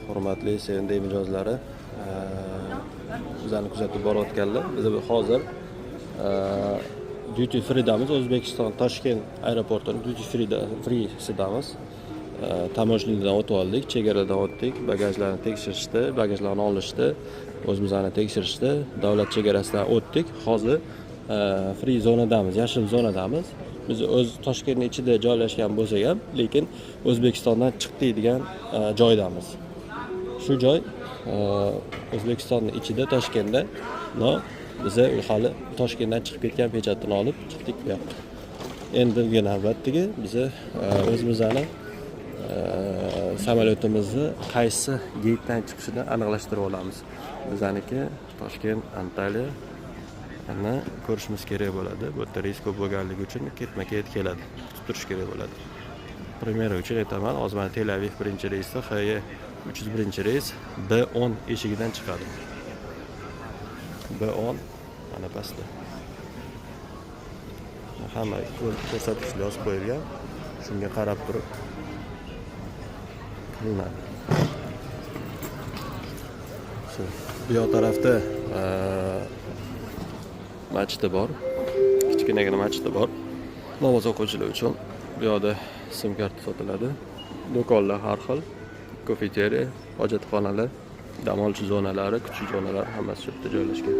hurmatli sevimli mijozlari, bizlarni kuzatib borayotganlar. Biz hozir duty freedamiz. O'zbekiston Toshkent aeroportining duty freesidamiz. Tamojnidan o'tib oldik, chegaradan o'tdik, bagajlarni tekshirishdi, bagajlarni olishdi, o'zimizni tekshirishdi, davlat chegarasidan o'tdik. Hozir free zonadamiz, yashil zonadamiz. Biz o'z Toshkentning ichida joylashgan bo'lsak ham, lekin O'zbekistondan chiqdik degan joydamiz. Shu joy O'zbekistonning ichida, Toshkentda. Biz hali Toshkentdan chiqib ketgan pechatini olib chiqdik bu yoqqa. Endi navbatdagi biz o'zimizni samolyotimizni qaysi gatedan chiqishini aniqlashtirib olamiz. Bizaniki Toshkent, Antalya ni ko'rishimiz kerak bo'ladi. Bu yerda reys ko'p bo'lganligi uchun ketma-ket keladi. Kutib turish kerak bo'ladi. Primera uchun aytaman, hozir mana Tel Aviv birinchi reysda HY 301 reys B10 eshigidan chiqadi. B10 mana pastda. Hamma ko'rsatkichlar yozib qo'yilgan. Shunga qarab turib qilinadi. Bu yoq tarafda masjid bor. Kichkinagina masjid bor. Namoz o'quvchilar uchun bu yoqda sim karta sotiladi. Do'konlar har xil, kafeteriya, hojatxonalar, dam olish zonalari, kichik zonalar hammasi shu yerda joylashgan.